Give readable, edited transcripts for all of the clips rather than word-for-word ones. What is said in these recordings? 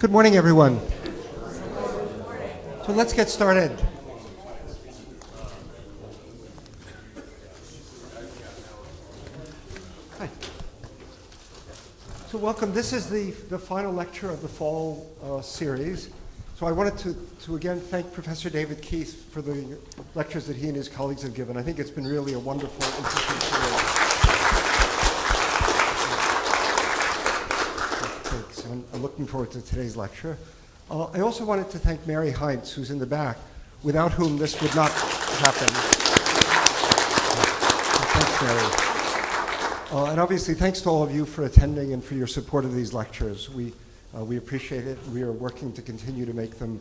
Good morning, everyone. So let's get started. Hi. So welcome. This is the final lecture of the fall series. So I wanted to again thank Professor David Keith for the lectures that he and his colleagues have given. I think it's been really a wonderful, interesting series. Thanks. I'm looking forward to today's lecture. I also wanted to thank Mary Heinz, who's in the back, without whom this would not happen. Thanks, Mary. And obviously, thanks to all of you for attending and for your support of these lectures. We appreciate it. We are working to continue to make them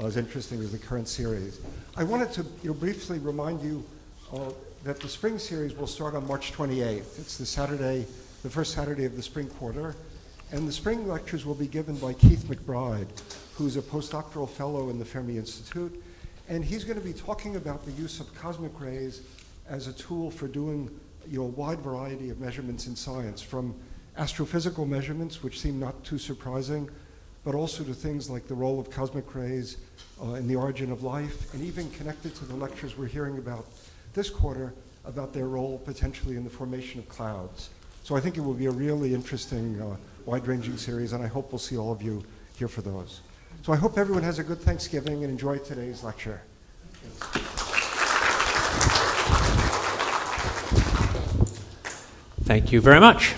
as interesting as the current series. I wanted to briefly remind you that the spring series will start on March 28th. It's the first Saturday of the spring quarter. And the spring lectures will be given by Keith McBride, who's a postdoctoral fellow in the Fermi Institute. And he's going to be talking about the use of cosmic rays as a tool for doing a wide variety of measurements in science, from astrophysical measurements, which seem not too surprising, but also to things like the role of cosmic rays in the origin of life, and even connected to the lectures we're hearing about this quarter about their role potentially in the formation of clouds. So I think it will be a really interesting, wide-ranging series, and I hope we'll see all of you here for those. So I hope everyone has a good Thanksgiving and enjoy today's lecture. Thank you very much.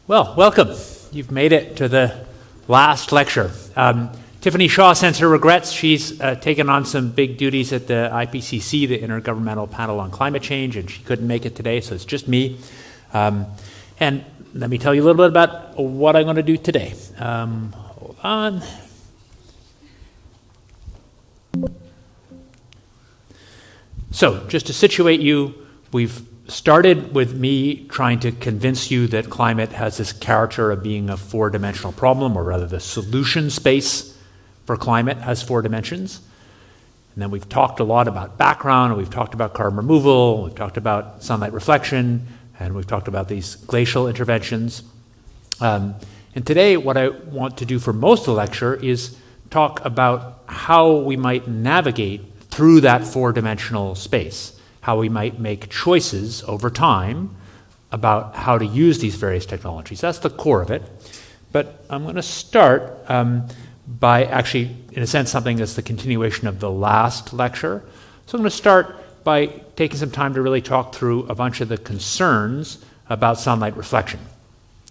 Well, welcome. You've made it to the last lecture. Tiffany Shaw sends her regrets. She's taken on some big duties at the IPCC, the Intergovernmental Panel on Climate Change, and she couldn't make it today, so it's just me. And let me tell you a little bit about what I'm going to do today. Hold on. So, just to situate you, we've started with me trying to convince you that climate has this character of being a four-dimensional problem, or rather the solution space for climate has four dimensions. And then we've talked a lot about background, and we've talked about carbon removal, we've talked about sunlight reflection, and we've talked about these glacial interventions. And today, what I want to do for most of the lecture is talk about how we might navigate through that four-dimensional space, how we might make choices over time about how to use these various technologies. That's the core of it. But I'm going to start by actually, in a sense, something that's the continuation of the last lecture. So I'm going to start by taking some time to really talk through a bunch of the concerns about sunlight reflection.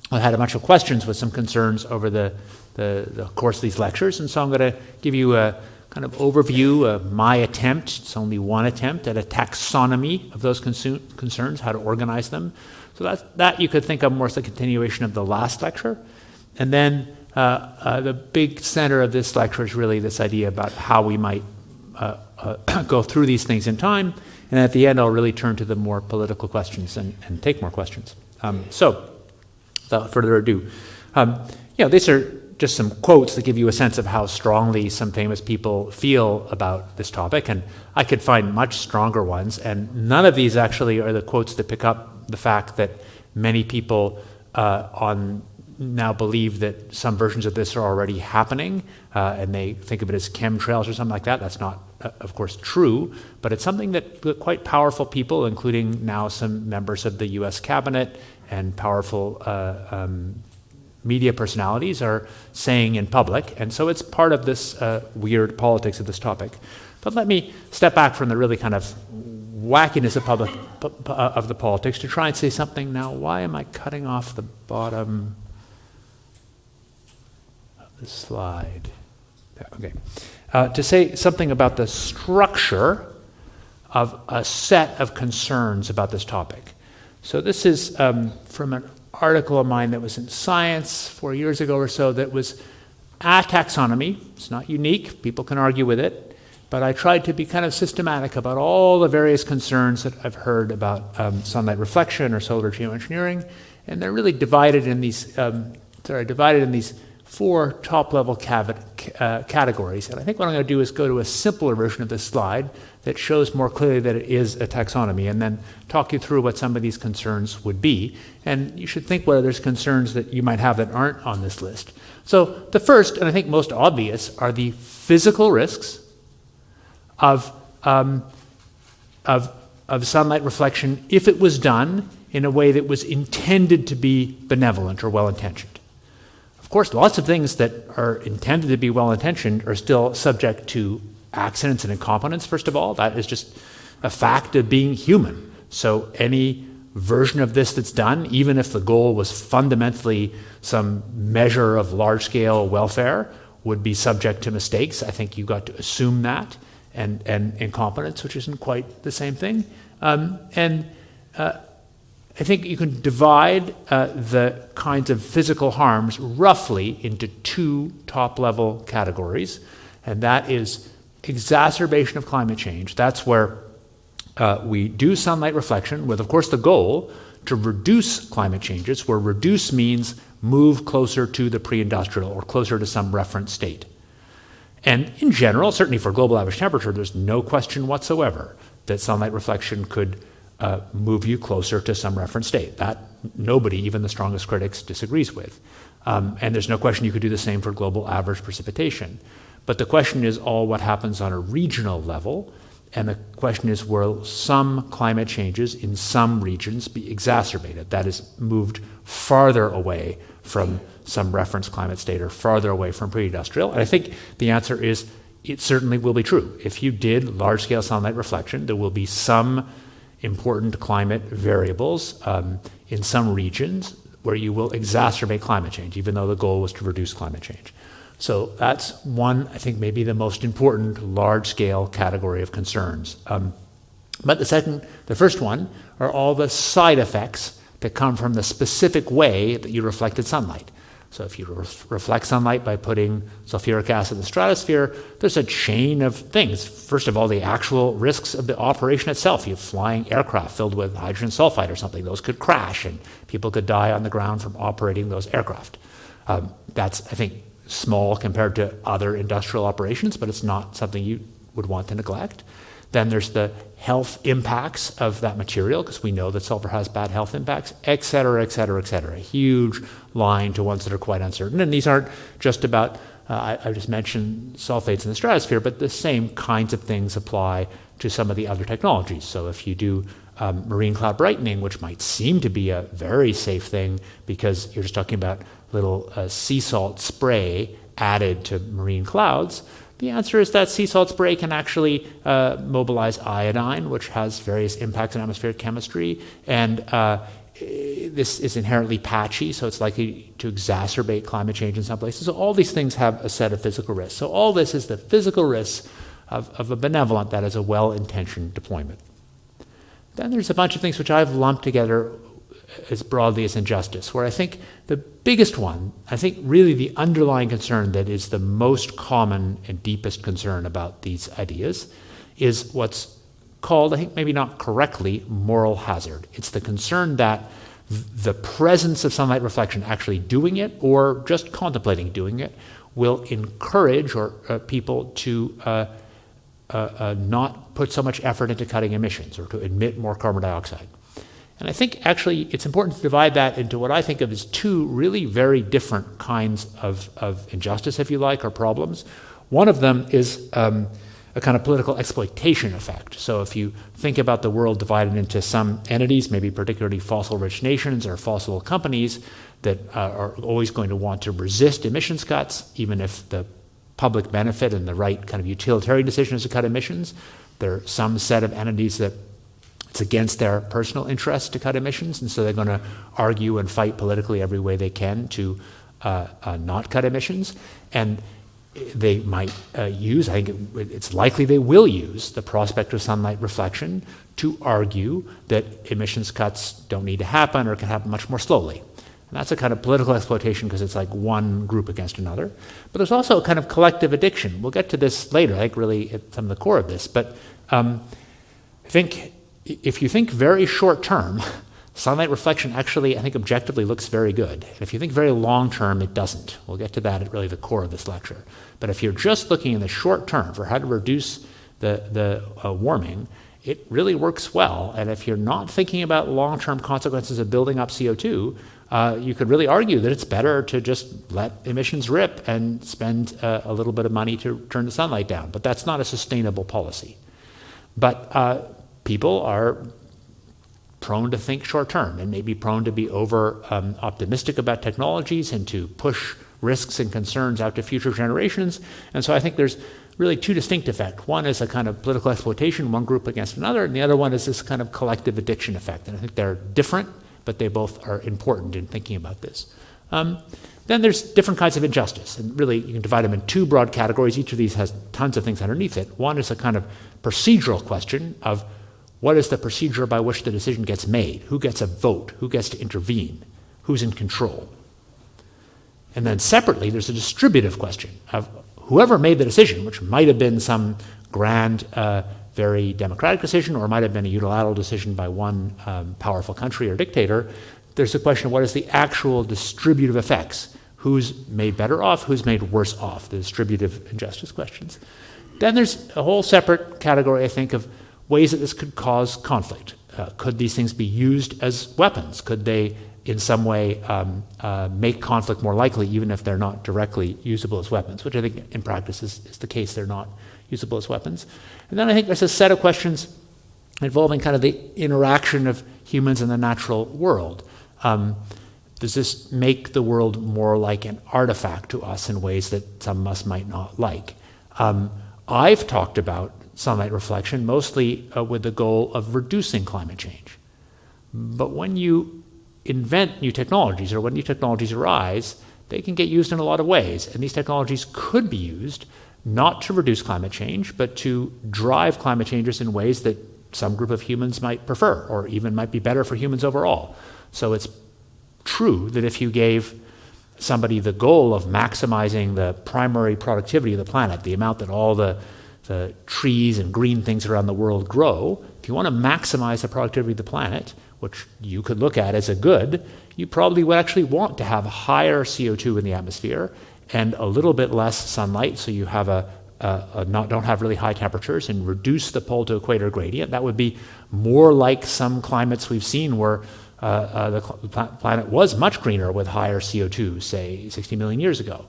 I had a bunch of questions with some concerns over the course of these lectures, and so I'm going to give you a kind of overview of my attempt, it's only one attempt, at a taxonomy of those concerns, how to organize them. So that you could think of more as a continuation of the last lecture. And then the big center of this lecture is really this idea about how we might go through these things in time, and at the end I'll really turn to the more political questions and take more questions. So, without further ado, these are just some quotes that give you a sense of how strongly some famous people feel about this topic, and I could find much stronger ones, and none of these actually are the quotes that pick up the fact that many people now believe that some versions of this are already happening, and they think of it as chemtrails or something like that. That's not, of course, true, but it's something that quite powerful people, including now some members of the US cabinet and powerful media personalities, are saying in public, and so it's part of this weird politics of this topic. But let me step back from the really kind of wackiness of the politics to try and say something now. Why am I cutting off the bottom the slide? Okay. To say something about the structure of a set of concerns about this topic. So this is from an article of mine that was in Science 4 years ago or so that was a taxonomy. It's not unique. People can argue with it. But I tried to be kind of systematic about all the various concerns that I've heard about sunlight reflection or solar geoengineering. And they're really divided in these four top-level categories. And I think what I'm going to do is go to a simpler version of this slide that shows more clearly that it is a taxonomy, and then talk you through what some of these concerns would be. And you should think whether there's concerns that you might have that aren't on this list. So the first, and I think most obvious, are the physical risks of sunlight reflection if it was done in a way that was intended to be benevolent or well-intentioned. Of course, lots of things that are intended to be well-intentioned are still subject to accidents and incompetence, first of all. That is just a fact of being human. So any version of this that's done, even if the goal was fundamentally some measure of large-scale welfare, would be subject to mistakes. I think you've got to assume that, and incompetence, which isn't quite the same thing. I think you can divide the kinds of physical harms roughly into two top-level categories, and that is exacerbation of climate change. That's where we do sunlight reflection with, of course, the goal to reduce climate changes, where reduce means move closer to the pre-industrial or closer to some reference state. And in general, certainly for global average temperature, there's no question whatsoever that sunlight reflection could move you closer to some reference state. That nobody, even the strongest critics, disagrees with. And there's no question you could do the same for global average precipitation. But the question is all what happens on a regional level, and the question is, will some climate changes in some regions be exacerbated? That is, moved farther away from some reference climate state or farther away from pre-industrial? And I think the answer is it certainly will be true. If you did large-scale sunlight reflection, there will be some important climate variables in some regions where you will exacerbate climate change, even though the goal was to reduce climate change. So that's one, I think, maybe the most important large-scale category of concerns. But the first one are all the side effects that come from the specific way that you reflected sunlight. So if you reflect sunlight by putting sulfuric acid in the stratosphere, there's a chain of things. First of all, the actual risks of the operation itself. You have flying aircraft filled with hydrogen sulfide or something. Those could crash, and people could die on the ground from operating those aircraft. That's, I think, small compared to other industrial operations, but it's not something you would want to neglect. Then there's the health impacts of that material, because we know that sulfur has bad health impacts, et cetera, et cetera, et cetera. A huge line to ones that are quite uncertain. And these aren't just about, I just mentioned sulfates in the stratosphere, but the same kinds of things apply to some of the other technologies. So if you do marine cloud brightening, which might seem to be a very safe thing because you're just talking about little sea salt spray added to marine clouds, the answer is that sea salt spray can actually mobilize iodine, which has various impacts on atmospheric chemistry, and this is inherently patchy, so it's likely to exacerbate climate change in some places. So all these things have a set of physical risks. So all this is the physical risks of a benevolent, that is a well-intentioned deployment. Then there's a bunch of things which I've lumped together as broadly as injustice, where I think the biggest one, I think really the underlying concern that is the most common and deepest concern about these ideas is what's called, I think maybe not correctly, moral hazard. It's the concern that the presence of sunlight reflection, actually doing it or just contemplating doing it, will encourage people to not put so much effort into cutting emissions or to emit more carbon dioxide. And I think actually it's important to divide that into what I think of as two really very different kinds of injustice, if you like, or problems. One of them is a kind of political exploitation effect. So if you think about the world divided into some entities, maybe particularly fossil-rich nations or fossil companies that are always going to want to resist emissions cuts, even if the public benefit and the right kind of utilitarian decision is to cut emissions. There are some set of entities that it's against their personal interest to cut emissions, and so they're going to argue and fight politically every way they can to not cut emissions. And they might use, I think it's likely they will use, the prospect of sunlight reflection to argue that emissions cuts don't need to happen or can happen much more slowly. And that's a kind of political exploitation because it's like one group against another. But there's also a kind of collective addiction. We'll get to this later, I think really at some of the core of this. But I think if you think very short term, sunlight reflection actually, I think, objectively looks very good. And if you think very long term, it doesn't. We'll get to that at really the core of this lecture. But if you're just looking in the short term for how to reduce the warming, it really works well. And if you're not thinking about long-term consequences of building up CO2, you could really argue that it's better to just let emissions rip and spend a little bit of money to turn the sunlight down. But that's not a sustainable policy. But people are prone to think short-term and maybe prone to be optimistic about technologies and to push risks and concerns out to future generations. And so I think there's really two distinct effects. One is a kind of political exploitation, one group against another, and the other one is this kind of collective addiction effect. And I think they're different, but they both are important in thinking about this. Then there's different kinds of injustice, and really you can divide them in two broad categories. Each of these has tons of things underneath it. One is a kind of procedural question of what is the procedure by which the decision gets made? Who gets a vote? Who gets to intervene? Who's in control? And then separately, there's a distributive question of whoever made the decision, which might have been some grand, very democratic decision, or might have been a unilateral decision by one powerful country or dictator. There's a question of what is the actual distributive effects? Who's made better off? Who's made worse off? The distributive injustice questions. Then there's a whole separate category, I think, of ways that this could cause conflict. Could these things be used as weapons? Could they, in some way, make conflict more likely, even if they're not directly usable as weapons, which I think in practice is the case. They're not usable as weapons. And then I think there's a set of questions involving kind of the interaction of humans in the natural world. Does this make the world more like an artifact to us in ways that some of us might not like? I've talked about sunlight reflection mostly with the goal of reducing climate change. But when you invent new technologies, or when new technologies arise, they can get used in a lot of ways. And these technologies could be used not to reduce climate change, but to drive climate changes in ways that some group of humans might prefer, or even might be better for humans overall. So it's true that if you gave somebody the goal of maximizing the primary productivity of the planet, the amount that all the trees and green things around the world grow, if you want to maximize the productivity of the planet, which you could look at as a good, you probably would actually want to have higher CO2 in the atmosphere and a little bit less sunlight, so you have don't have really high temperatures, and reduce the pole to equator gradient. That would be more like some climates we've seen where the planet was much greener with higher CO2, say 60 million years ago.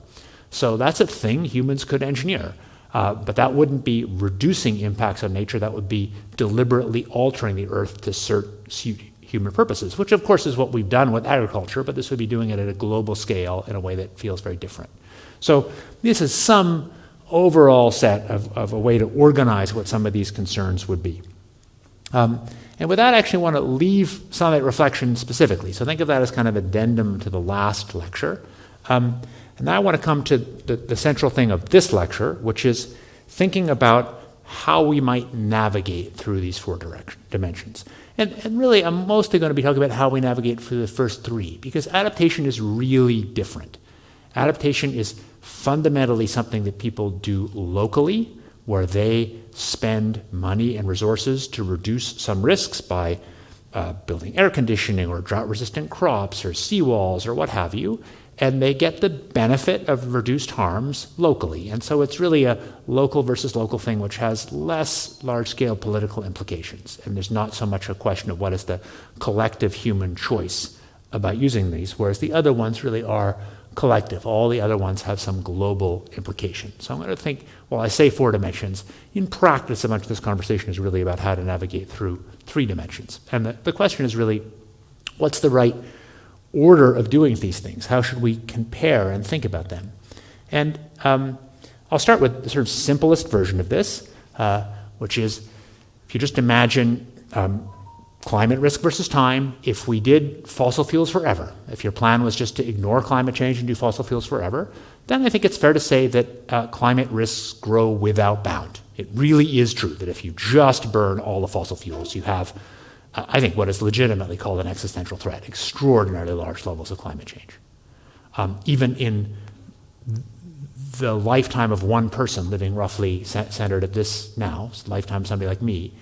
So that's a thing humans could engineer. But that wouldn't be reducing impacts on nature. That would be deliberately altering the Earth to suit human purposes, which of course is what we've done with agriculture, but this would be doing it at a global scale in a way that feels very different. So this is some overall set of a way to organize what some of these concerns would be. And with that, I actually want to leave sunlight reflection specifically. So think of that as kind of addendum to the last lecture. And now I want to come to the central thing of this lecture, which is thinking about how we might navigate through these four dimensions. And really, I'm mostly going to be talking about how we navigate through the first three, because adaptation is really different. Adaptation is fundamentally something that people do locally, where they spend money and resources to reduce some risks by building air conditioning or drought-resistant crops or seawalls or what have you, and they get the benefit of reduced harms locally. And so it's really a local versus local thing, which has less large-scale political implications. And there's not so much a question of what is the collective human choice about using these, whereas the other ones really are collective. All the other ones have some global implication. So I'm going to think, well, I say four dimensions. In practice, a bunch of this conversation is really about how to navigate through three dimensions. And the question is really, what's the right order of doing these things? How should we compare and think about them? And I'll start with the sort of simplest version of this, which is if you just imagine climate risk versus time. If we did fossil fuels forever, if your plan was just to ignore climate change and do fossil fuels forever, then I think it's fair to say that climate risks grow without bound. It really is true that if you just burn all the fossil fuels, you have I think what is legitimately called an existential threat, extraordinarily large levels of climate change. Even in the lifetime of one person living roughly centered at this now, lifetime of somebody like me,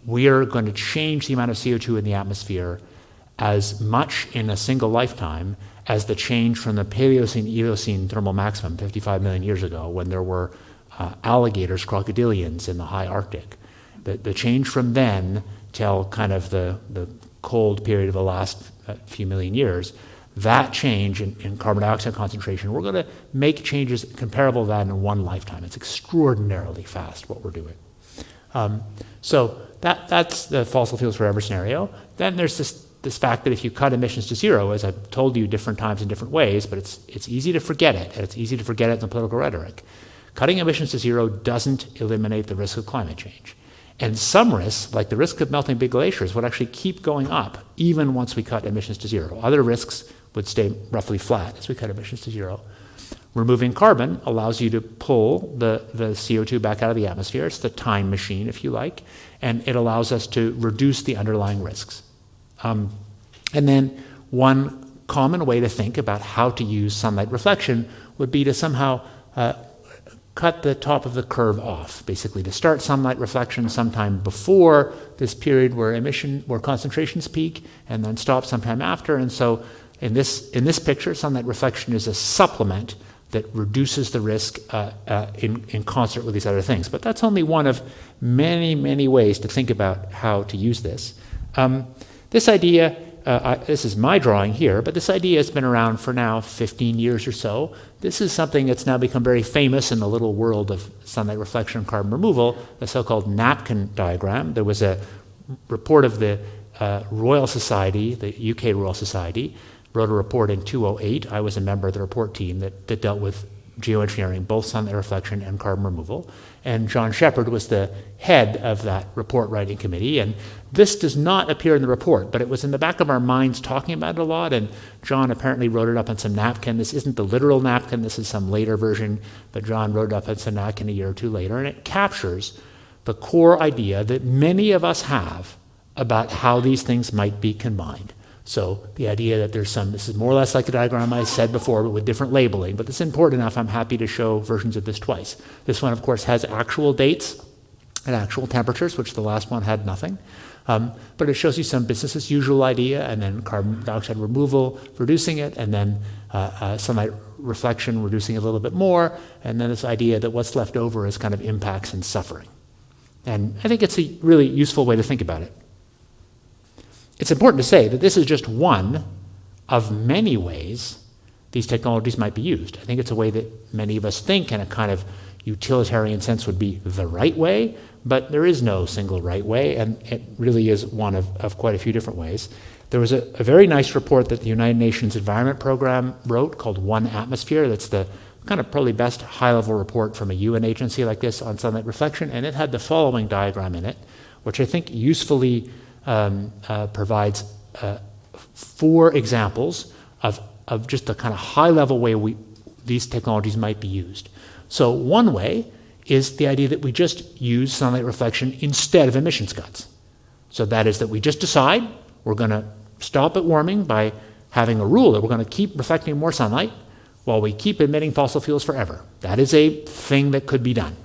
we are going to change the amount of CO2 in the atmosphere as much in a single lifetime as the change from the Paleocene-Eocene thermal maximum 55 million years ago, when there were alligators, crocodilians in the high Arctic. The change from then till kind of the cold period of the last few million years, that change in carbon dioxide concentration, we're going to make changes comparable to that in one lifetime. It's extraordinarily fast what we're doing. So that's the fossil fuels forever scenario. Then there's this fact that if you cut emissions to zero, as I've told you different times in different ways, but it's easy to forget it, and it's easy to forget it in the political rhetoric. Cutting emissions to zero doesn't eliminate the risk of climate change. And some risks, like the risk of melting big glaciers, would actually keep going up even once we cut emissions to zero. Other risks would stay roughly flat as we cut emissions to zero. Removing carbon allows you to pull the CO2 back out of the atmosphere. It's the time machine, if you like, and it allows us to reduce the underlying risks. And then one common way to think about how to use sunlight reflection would be to somehow cut the top of the curve off, basically to start sunlight reflection sometime before this period where concentrations peak, and then stop sometime after. And so in this picture, sunlight reflection is a supplement that reduces the risk in concert with these other things. But that's only one of many, many ways to think about how to use this. This idea, this is my drawing here, but this idea has been around for now 15 years or so. This is something that's now become very famous in the little world of sunlight reflection and carbon removal, the so-called napkin diagram. There was a report of the Royal Society, the UK Royal Society, wrote a report in 2008. I was a member of the report team that dealt with geoengineering, both sunlight reflection and carbon removal. And John Shepard was the head of that report writing committee. And this does not appear in the report, but it was in the back of our minds talking about it a lot. And John apparently wrote it up on some napkin. This isn't the literal napkin. This is some later version, but John wrote it up on some napkin a year or two later. And it captures the core idea that many of us have about how these things might be combined. So the idea that this is more or less like the diagram I said before, but with different labeling. But it's important enough, I'm happy to show versions of this twice. This one, of course, has actual dates and actual temperatures, which the last one had nothing. But it shows you some business as usual idea, and then carbon dioxide removal, reducing it, and then sunlight reflection, reducing it a little bit more, and then this idea that what's left over is kind of impacts and suffering. And I think it's a really useful way to think about it. It's important to say that this is just one of many ways these technologies might be used. I think it's a way that many of us think in a kind of utilitarian sense would be the right way, but there is no single right way, and it really is one of quite a few different ways. There was a very nice report that the United Nations Environment Program wrote called One Atmosphere. That's the kind of probably best high-level report from a UN agency like this on sunlight reflection, and it had the following diagram in it, which I think usefully provides 4 examples of just the kind of high-level way these technologies might be used. So one way is the idea that we just use sunlight reflection instead of emissions cuts. So that is that we just decide we're going to stop at warming by having a rule that we're going to keep reflecting more sunlight while we keep emitting fossil fuels forever. That is a thing that could be done.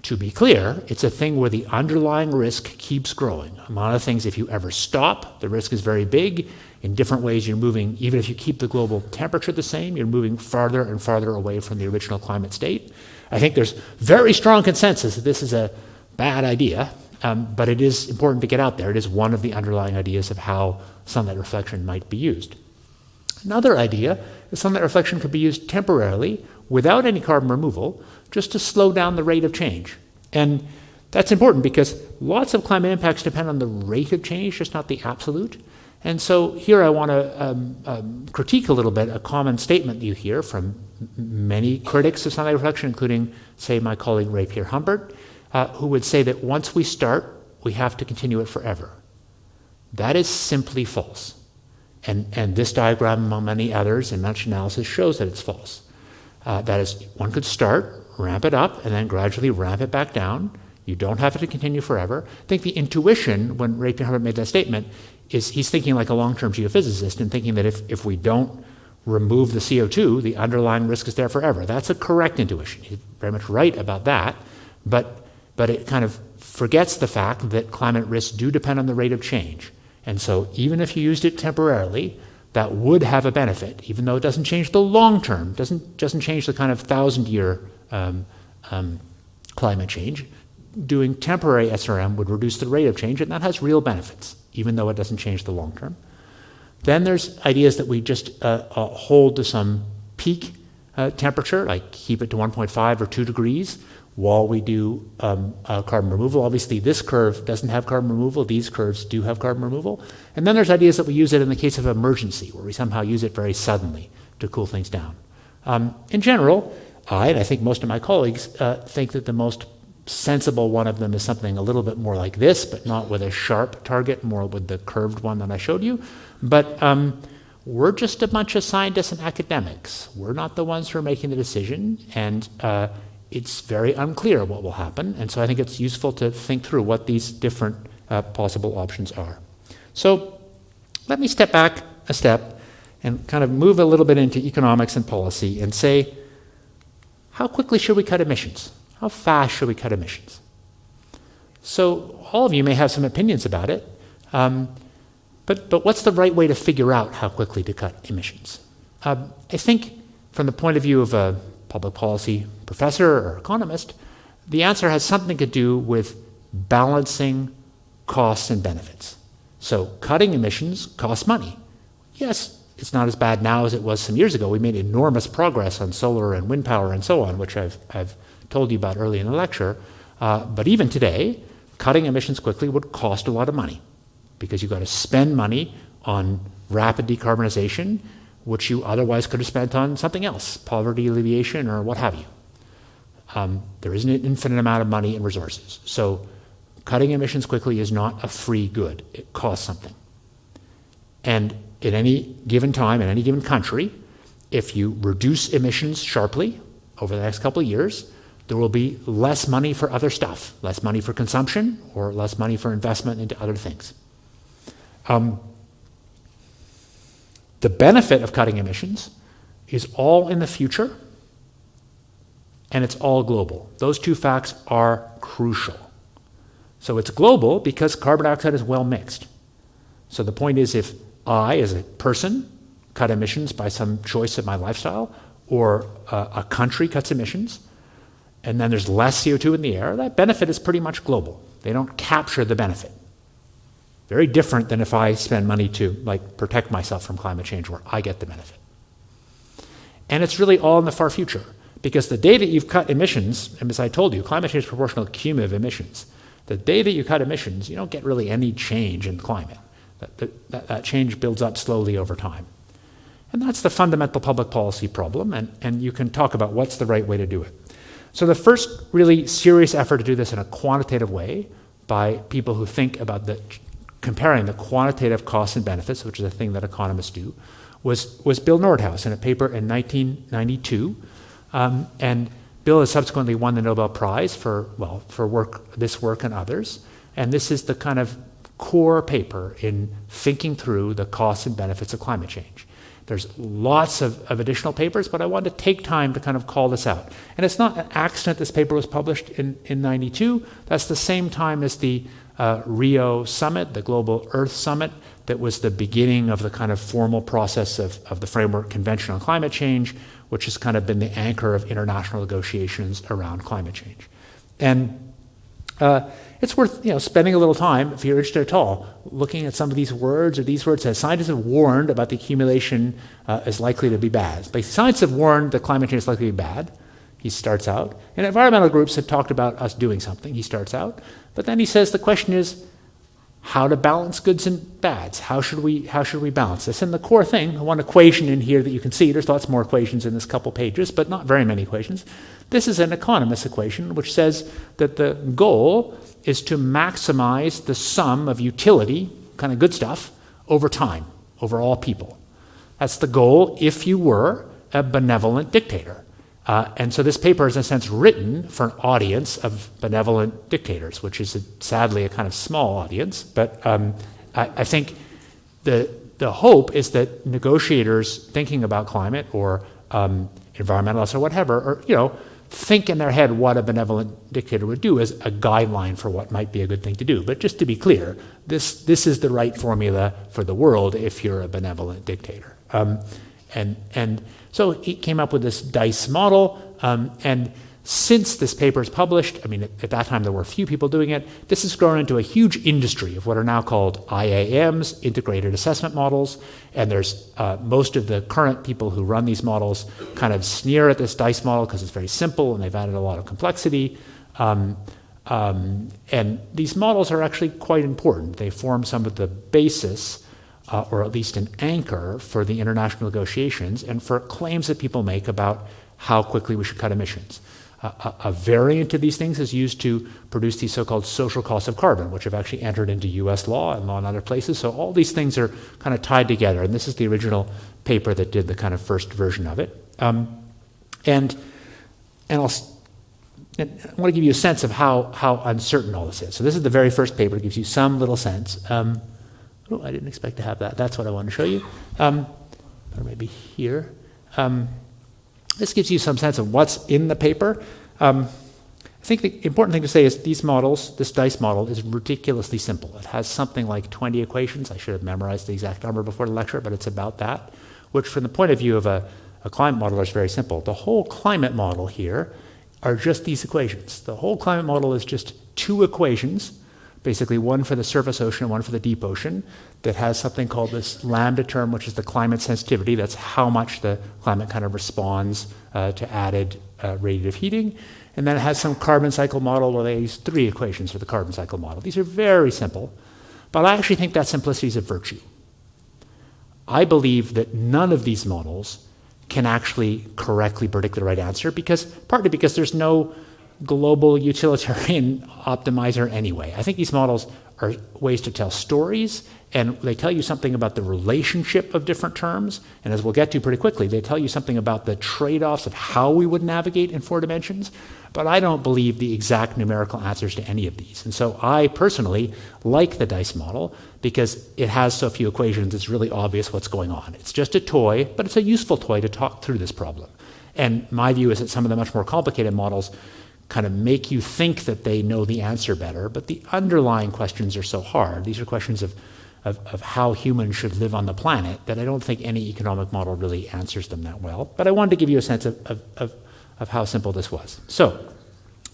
To be clear, it's a thing where the underlying risk keeps growing. Among other things, if you ever stop, the risk is very big. In different ways, you're moving, even if you keep the global temperature the same, you're moving farther and farther away from the original climate state. I think there's very strong consensus that this is a bad idea, but it is important to get out there. It is one of the underlying ideas of how sunlight reflection might be used. Another idea is sunlight reflection could be used temporarily without any carbon removal, just to slow down the rate of change. And that's important because lots of climate impacts depend on the rate of change, just not the absolute. And so here I want to critique a little bit a common statement you hear from many critics of sunlight reflection, including, say, my colleague Ray Pierre Humbert, who would say that once we start, we have to continue it forever. That is simply false. And this diagram, among many others, and much analysis shows that it's false. That is, one could start, ramp it up, and then gradually ramp it back down. You don't have it to continue forever. I think the intuition, when Ray Pierre Humbert made that statement, is he's thinking like a long-term geophysicist and thinking that if we don't remove the CO2, the underlying risk is there forever. That's a correct intuition. He's very much right about that, but it kind of forgets the fact that climate risks do depend on the rate of change. And so even if you used it temporarily, that would have a benefit, even though it doesn't change the long term, doesn't change the kind of 1,000-year climate change. Doing temporary SRM would reduce the rate of change, and that has real benefits, even though it doesn't change the long term. Then there's ideas that we just hold to some peak temperature, like keep it to 1.5 or 2 degrees while we do carbon removal. Obviously, this curve doesn't have carbon removal. These curves do have carbon removal. And then there's ideas that we use it in the case of emergency, where we somehow use it very suddenly to cool things down. In general, and I think most of my colleagues, think that the most sensible one of them is something a little bit more like this, but not with a sharp target, more with the curved one that I showed you. But we're just a bunch of scientists and academics. We're not the ones who are making the decision, and it's very unclear what will happen. And so I think it's useful to think through what these different possible options are. So let me step back a step and kind of move a little bit into economics and policy and say, how quickly should we cut emissions? How fast should we cut emissions? So all of you may have some opinions about it, but what's the right way to figure out how quickly to cut emissions? I think from the point of view of a public policy professor or economist, the answer has something to do with balancing costs and benefits. So cutting emissions costs money. Yes, it's not as bad now as it was some years ago. We made enormous progress on solar and wind power and so on, which I've told you about early in the lecture. But even today, cutting emissions quickly would cost a lot of money because you've got to spend money on rapid decarbonization, which you otherwise could have spent on something else, poverty alleviation or what have you. There isn't an infinite amount of money and resources. So cutting emissions quickly is not a free good. It costs something. And at any given time, in any given country, if you reduce emissions sharply over the next couple of years, there will be less money for other stuff, less money for consumption or less money for investment into other things. The benefit of cutting emissions is all in the future, and it's all global. Those two facts are crucial. So it's global because carbon dioxide is well mixed. So the point is, if I, as a person, cut emissions by some choice of my lifestyle, or a country cuts emissions, and then there's less CO2 in the air, that benefit is pretty much global. They don't capture the benefit. Very different than if I spend money to protect myself from climate change, where I get the benefit. And it's really all in the far future, because the day that you've cut emissions, and as I told you, climate change is proportional to cumulative emissions. The day that you cut emissions, you don't get really any change in climate. That change builds up slowly over time. And that's the fundamental public policy problem, and you can talk about what's the right way to do it. So the first really serious effort to do this in a quantitative way by people who think about comparing the quantitative costs and benefits, which is a thing that economists do, was Bill Nordhaus in a paper in 1992. And Bill has subsequently won the Nobel Prize for this work and others. And this is the kind of core paper in thinking through the costs and benefits of climate change. There's lots of additional papers, but I wanted to take time to kind of call this out. And it's not an accident this paper was published in 92. That's the same time as the Rio Summit, the Global Earth Summit, that was the beginning of the kind of formal process of the Framework Convention on Climate Change, which has kind of been the anchor of international negotiations around climate change. And it's worth spending a little time, if you're interested at all, looking at some of these words. As scientists have warned about the accumulation is likely to be bad. But scientists have warned that climate change is likely to be bad. He starts out. And environmental groups have talked about us doing something. He starts out. But then he says the question is how to balance goods and bads. How should we balance this? And the core thing, one equation in here that you can see, there's lots more equations in this couple pages, but not very many equations. This is an economist equation which says that the goal is to maximize the sum of utility, kind of good stuff, over time, over all people. That's the goal if you were a benevolent dictator. And so this paper is in a sense written for an audience of benevolent dictators, which is sadly a kind of small audience. But I think the hope is that negotiators thinking about climate or environmentalists or whatever, or think in their head what a benevolent dictator would do as a guideline for what might be a good thing to do. But just to be clear, this is the right formula for the world if you're a benevolent dictator. And so he came up with this DICE model, and since this paper is published, I mean, at that time there were a few people doing it, this has grown into a huge industry of what are now called IAMs, integrated assessment models, and there's most of the current people who run these models kind of sneer at this DICE model because it's very simple and they've added a lot of complexity. And these models are actually quite important. They form some of the basis, or at least an anchor, for the international negotiations and for claims that people make about how quickly we should cut emissions. A variant of these things is used to produce these so-called social costs of carbon, which have actually entered into US law and law in other places. So all these things are kind of tied together, and this is the original paper that did the kind of first version of it. And I want to give you a sense of how uncertain all this is. So this is the very first paper. It gives you some little sense. I didn't expect to have that. That's what I wanted to show you. Or maybe here. This gives you some sense of what's in the paper. I think the important thing to say is these models, this DICE model, is ridiculously simple. It has something like 20 equations. I should have memorized the exact number before the lecture, but it's about that, which from the point of view of a climate modeler is very simple. The whole climate model here are just these equations. The whole climate model is just two equations, basically one for the surface ocean and one for the deep ocean, that has something called this lambda term, which is the climate sensitivity. That's how much the climate kind of responds to added radiative heating. And then it has some carbon cycle model where they use three equations for the carbon cycle model. These are very simple, but I actually think that simplicity is a virtue. I believe that none of these models can actually correctly predict the right answer, partly because there's no global utilitarian optimizer anyway. I think these models are ways to tell stories, and they tell you something about the relationship of different terms, and as we'll get to pretty quickly, they tell you something about the trade-offs of how we would navigate in 4 dimensions, but I don't believe the exact numerical answers to any of these. And so I personally like the DICE model because it has so few equations, it's really obvious what's going on. It's just a toy, but it's a useful toy to talk through this problem. And my view is that some of the much more complicated models kind of make you think that they know the answer better, but the underlying questions are so hard. These are questions of how humans should live on the planet that I don't think any economic model really answers them that well. But I wanted to give you a sense of how simple this was. So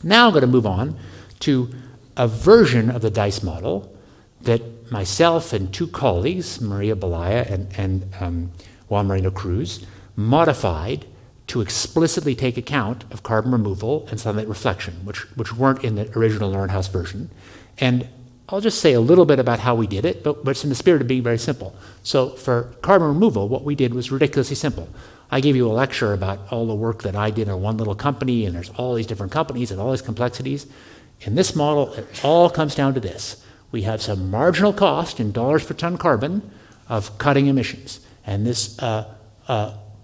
now I'm going to move on to a version of the DICE model that myself and 2 colleagues, Maria Belaya and Juan Marino Cruz, modified to explicitly take account of carbon removal and sunlight reflection, which weren't in the original Nornhouse version. And I'll just say a little bit about how we did it, but it's in the spirit of being very simple. So for carbon removal, what we did was ridiculously simple. I gave you a lecture about all the work that I did in one little company, and there's all these different companies and all these complexities. In this model, it all comes down to this. We have some marginal cost in dollars per ton carbon of cutting emissions. And this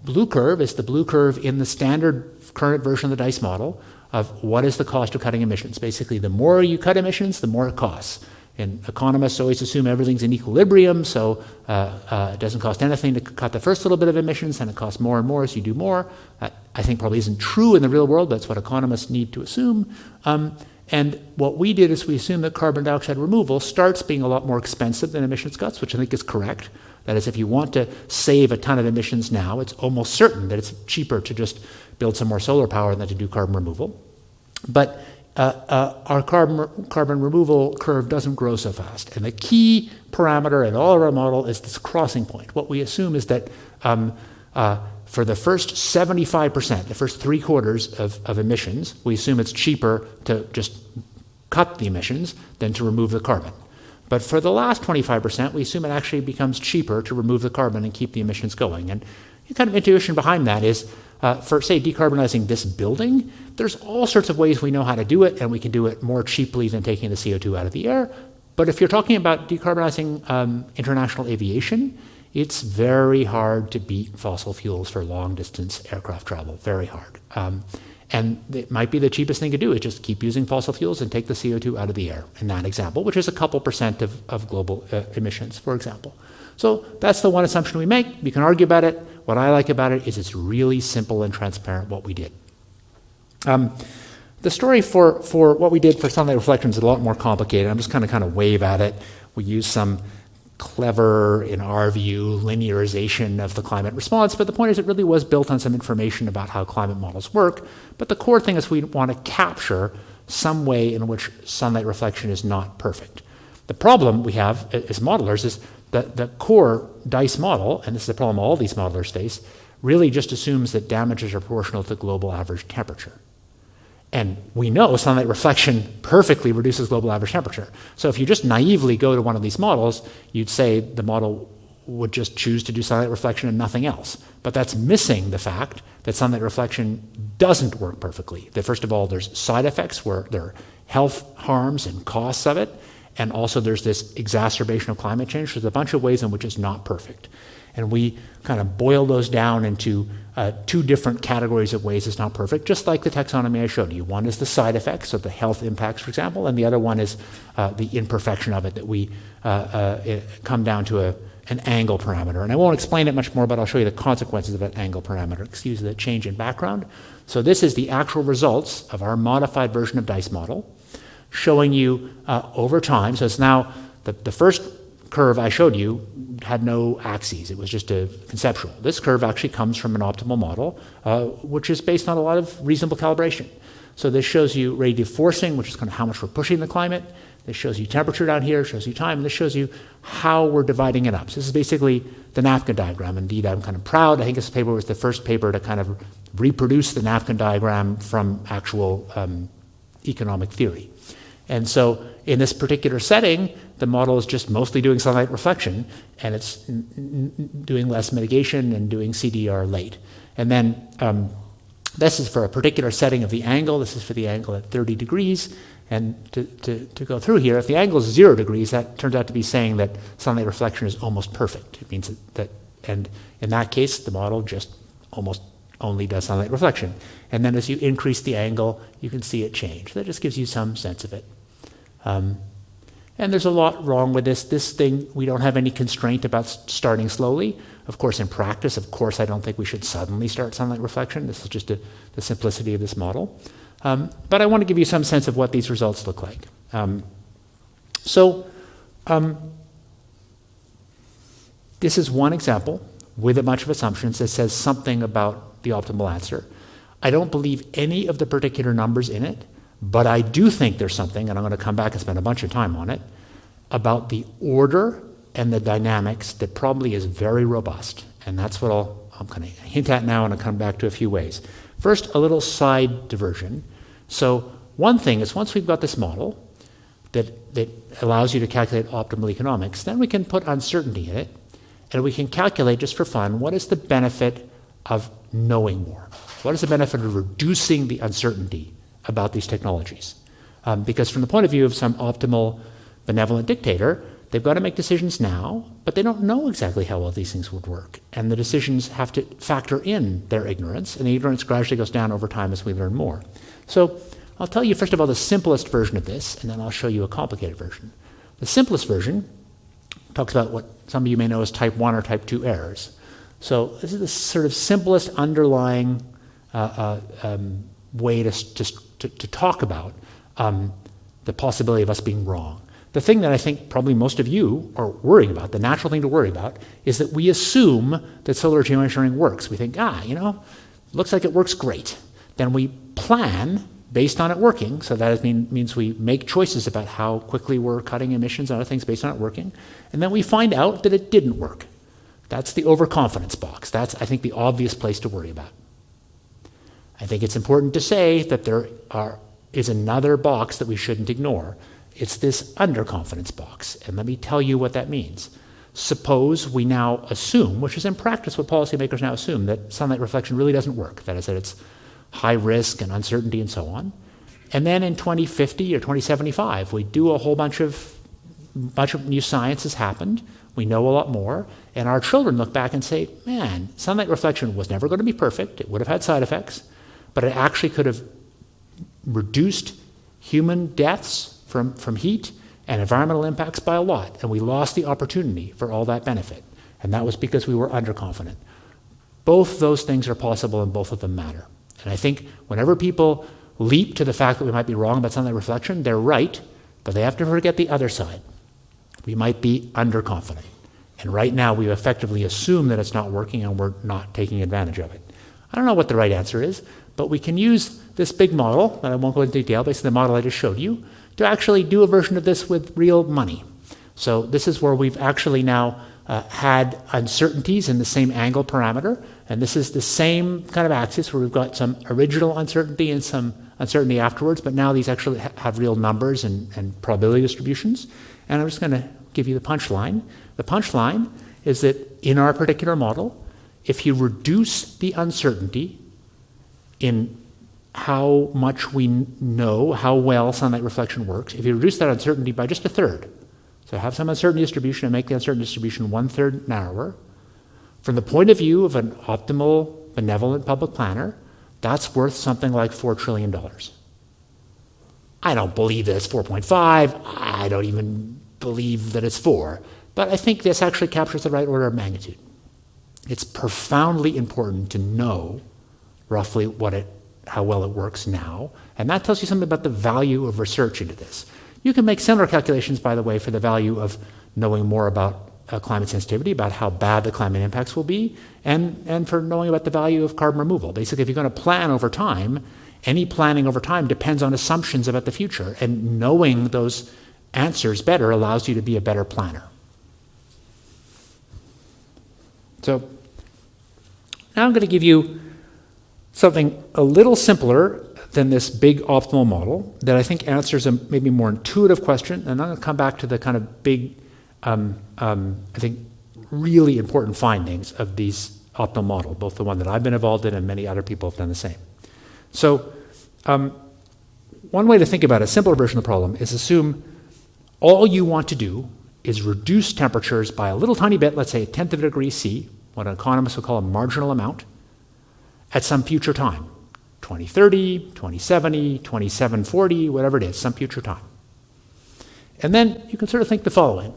blue curve is the blue curve in the standard current version of the DICE model of what is the cost of cutting emissions. Basically, the more you cut emissions, the more it costs. And economists always assume everything's in equilibrium, so it doesn't cost anything to cut the first little bit of emissions, and it costs more and more as you do more. That, I think, probably isn't true in the real world, but that's what economists need to assume. And what we did is we assumed that carbon dioxide removal starts being a lot more expensive than emissions cuts, which I think is correct. That is, if you want to save a ton of emissions now, it's almost certain that it's cheaper to just build some more solar power than to do carbon removal. But our carbon removal curve doesn't grow so fast. And the key parameter in all of our model is this crossing point. What we assume is that for the first 75%, the first 3/4 of emissions, we assume it's cheaper to just cut the emissions than to remove the carbon. But for the last 25%, we assume it actually becomes cheaper to remove the carbon and keep the emissions going. And the kind of intuition behind that is, for, say, decarbonizing this building, there's all sorts of ways we know how to do it, and we can do it more cheaply than taking the CO2 out of the air. But if you're talking about decarbonizing international aviation, it's very hard to beat fossil fuels for long-distance aircraft travel, very hard. And it might be the cheapest thing to do is just keep using fossil fuels and take the CO2 out of the air in that example, which is a couple percent of global emissions, for example. So that's the one assumption we make. You can argue about it. What I like about it is it's really simple and transparent what we did. The story for what we did for sunlight reflection is a lot more complicated. I'm just going to kind of wave at it. We use some clever, in our view, linearization of the climate response, but the point is it really was built on some information about how climate models work. But the core thing is we want to capture some way in which sunlight reflection is not perfect. The problem we have as modelers is that the core DICE model, and this is the problem all these modelers face, really just assumes that damages are proportional to global average temperature. And we know sunlight reflection perfectly reduces global average temperature. So if you just naively go to one of these models, you'd say the model would just choose to do sunlight reflection and nothing else. But that's missing the fact that sunlight reflection doesn't work perfectly. That first of all, there's side effects where there are health harms and costs of it, and also there's this exacerbation of climate change. There's a bunch of ways in which it's not perfect. And we kind of boil those down into two different categories of ways it's not perfect, just like the taxonomy I showed you. One is the side effects, so the health impacts, for example, and the other one is the imperfection of it, that we come down to an angle parameter. And I won't explain it much more, but I'll show you the consequences of that angle parameter. Excuse the change in background. So this is the actual results of our modified version of DICE model, showing you over time. So it's now the first curve I showed you had no axes. It was just a conceptual. This curve actually comes from an optimal model, which is based on a lot of reasonable calibration. So this shows you radiative forcing, which is kind of how much we're pushing the climate. This shows you temperature down here, shows you time, and this shows you how we're dividing it up. So this is basically the napkin diagram. Indeed, I'm kind of proud. I think this paper was the first paper to kind of reproduce the napkin diagram from actual economic theory. And so in this particular setting, the model is just mostly doing sunlight reflection, and it's doing less mitigation and doing CDR late. And then this is for a particular setting of the angle. This is for the angle at 30 degrees. And to go through here, if the angle is 0 degrees, that turns out to be saying that sunlight reflection is almost perfect. It means that, and in that case, the model just almost only does sunlight reflection. And then as you increase the angle, you can see it change. That just gives you some sense of it. And there's a lot wrong with this. This thing, we don't have any constraint about starting slowly. Of course, in practice, I don't think we should suddenly start sunlight reflection. This is just the simplicity of this model. But I want to give you some sense of what these results look like. This is one example with a bunch of assumptions that says something about the optimal answer. I don't believe any of the particular numbers in it, but I do think there's something, and I'm going to come back and spend a bunch of time on it, about the order and the dynamics that probably is very robust. And that's what I'm going to hint at now, and I'll come back to a few ways. First, a little side diversion. So one thing is, once we've got this model that allows you to calculate optimal economics, then we can put uncertainty in it, and we can calculate, just for fun, what is the benefit of knowing more? What is the benefit of reducing the uncertainty about these technologies? Because from the point of view of some optimal benevolent dictator, they've got to make decisions now, but they don't know exactly how well these things would work. And the decisions have to factor in their ignorance, and the ignorance gradually goes down over time as we learn more. So I'll tell you, first of all, the simplest version of this, and then I'll show you a complicated version. The simplest version talks about what some of you may know as type 1 or type 2 errors. So this is the sort of simplest underlying way to talk about the possibility of us being wrong. The thing that I think probably most of you are worrying about, the natural thing to worry about, is that we assume that solar geoengineering works. We think, looks like it works great. Then we plan based on it working, so that means we make choices about how quickly we're cutting emissions and other things based on it working, and then we find out that it didn't work. That's the overconfidence box. That's, I think, the obvious place to worry about. I think it's important to say that there is another box that we shouldn't ignore. It's this underconfidence box, and let me tell you what that means. Suppose we now assume, which is in practice what policymakers now assume, that sunlight reflection really doesn't work. That is, that it's high risk and uncertainty and so on. And then in 2050 or 2075, we do a whole bunch of new science has happened. We know a lot more, and our children look back and say, man, sunlight reflection was never going to be perfect. It would have had side effects, but it actually could have reduced human deaths from heat and environmental impacts by a lot, and we lost the opportunity for all that benefit. And that was because we were underconfident. Both those things are possible, and both of them matter. And I think whenever people leap to the fact that we might be wrong about sunlight reflection, they're right, but they have to forget the other side. We might be underconfident. And right now we effectively assume that it's not working and we're not taking advantage of it. I don't know what the right answer is, but we can use this big model, and I won't go into detail, basically the model I just showed you, to actually do a version of this with real money. So this is where we've actually now had uncertainties in the same angle parameter, and this is the same kind of axis where we've got some original uncertainty and some uncertainty afterwards, but now these actually have real numbers and probability distributions. And I'm just going to give you the punchline. The punchline is that in our particular model, if you reduce the uncertainty in how much we know how well sunlight reflection works, if you reduce that uncertainty by just a third, so have some uncertainty distribution and make the uncertainty distribution 1/3 narrower, from the point of view of an optimal, benevolent public planner, that's worth something like $4 trillion. I don't believe that it's 4.5. I don't even believe that it's 4. But I think this actually captures the right order of magnitude. It's profoundly important to know roughly how well it works now, and that tells you something about the value of research into this. You can make similar calculations, by the way, for the value of knowing more about climate sensitivity, about how bad the climate impacts will be, and for knowing about the value of carbon removal. Basically, if you're going to plan over time, any planning over time depends on assumptions about the future, and knowing those answers better allows you to be a better planner. So now I'm going to give you something a little simpler than this big optimal model that I think answers a maybe more intuitive question, and I'm going to come back to the kind of big, I think, really important findings of these optimal model, both the one that I've been involved in and many other people have done the same. So one way to think about a simpler version of the problem is assume all you want to do is reduce temperatures by a little tiny bit, let's say 1/10 of a degree C, what economists would call a marginal amount, at some future time, 2030, 2070, 2740, whatever it is, some future time. And then you can sort of think the following.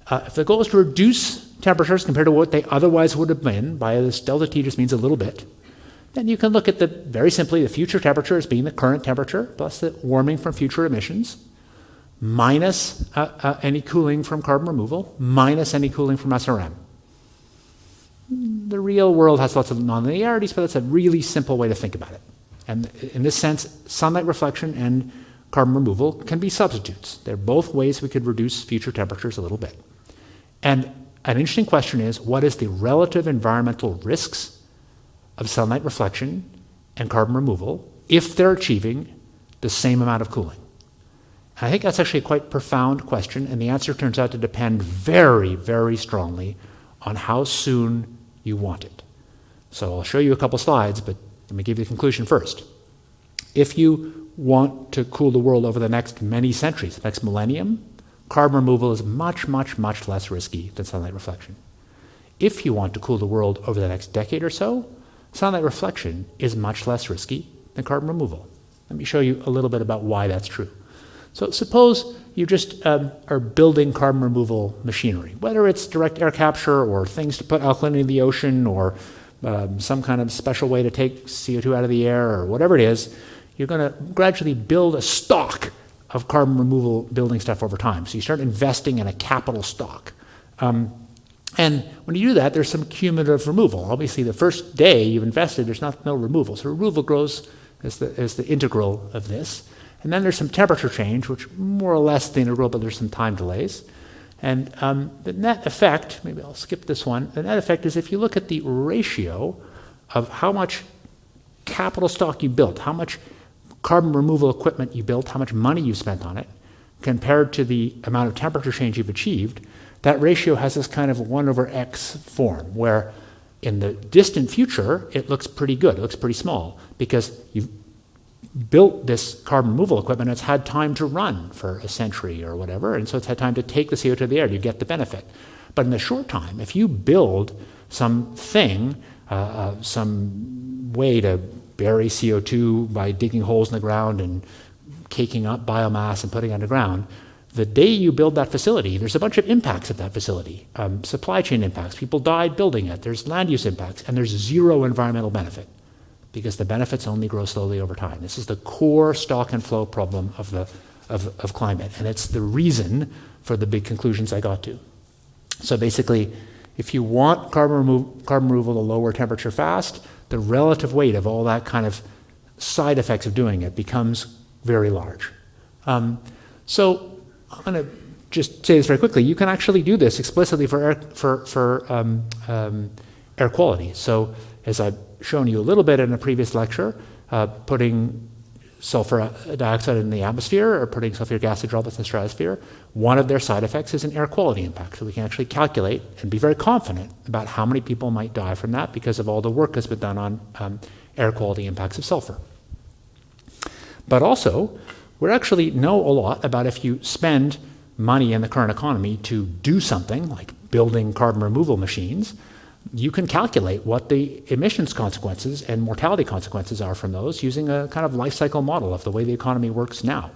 If the goal is to reduce temperatures compared to what they otherwise would have been, by this delta T just means a little bit, then you can look at very simply, the future temperature as being the current temperature plus the warming from future emissions, minus any cooling from carbon removal, minus any cooling from SRM. The real world has lots of nonlinearities, but that's a really simple way to think about it. And in this sense, sunlight reflection and carbon removal can be substitutes. They're both ways we could reduce future temperatures a little bit. And an interesting question is, what is the relative environmental risks of sunlight reflection and carbon removal if they're achieving the same amount of cooling? And I think that's actually a quite profound question, and the answer turns out to depend very, very strongly on how soon you want it. So I'll show you a couple slides, but let me give you the conclusion first. If you want to cool the world over the next many centuries, the next millennium, carbon removal is much, much, much less risky than sunlight reflection. If you want to cool the world over the next decade or so, sunlight reflection is much less risky than carbon removal. Let me show you a little bit about why that's true. So suppose you just are building carbon removal machinery, whether it's direct air capture or things to put alkalinity in the ocean or some kind of special way to take CO2 out of the air or whatever it is. You're going to gradually build a stock of carbon removal building stuff over time. So you start investing in a capital stock. And when you do that, there's some cumulative removal. Obviously, the first day you've invested, there's no removal. So removal grows as the integral of this. And then there's some temperature change, which more or less the integral, but there's some time delays. And the net effect, maybe I'll skip this one, the net effect is if you look at the ratio of how much capital stock you built, how much carbon removal equipment you built, how much money you spent on it, compared to the amount of temperature change you've achieved, that ratio has this kind of 1/x form, where in the distant future, it looks pretty good, it looks pretty small, because you've built this carbon removal equipment, it's had time to run for a century or whatever, and so it's had time to take the CO2 to the air, you get the benefit. But in the short time, if you build something, some way to bury CO2 by digging holes in the ground and caking up biomass and putting it underground, the day you build that facility, there's a bunch of impacts at that facility. Supply chain impacts, people died building it, there's land use impacts, and there's zero environmental benefit. because the benefits only grow slowly over time. This is the core stock and flow problem of climate, and it's the reason for the big conclusions I got to. So basically, if you want carbon removal to lower temperature fast, the relative weight of all that kind of side effects of doing it becomes very large. So I'm going to just say this very quickly. You can actually do this explicitly for air quality. So as I've shown you a little bit in a previous lecture, putting sulfur dioxide in the atmosphere or putting sulfuric acid droplets in the stratosphere, one of their side effects is an air quality impact. So we can actually calculate and be very confident about how many people might die from that because of all the work that's been done on air quality impacts of sulfur. But also, we actually know a lot about if you spend money in the current economy to do something like building carbon removal machines, you can calculate what the emissions consequences and mortality consequences are from those using a kind of life cycle model of the way the economy works now.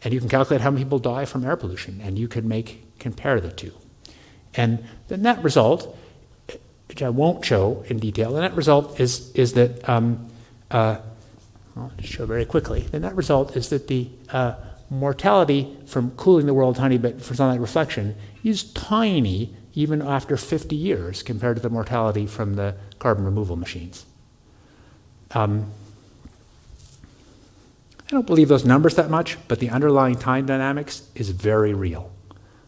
And you can calculate how many people die from air pollution, and you can compare the two. And the net result, which I won't show in detail, the net result is that, I'll just show very quickly, the net result is that the mortality from cooling the world a tiny bit for sunlight reflection is tiny even after 50 years compared to the mortality from the carbon removal machines. I don't believe those numbers that much, but the underlying time dynamics is very real.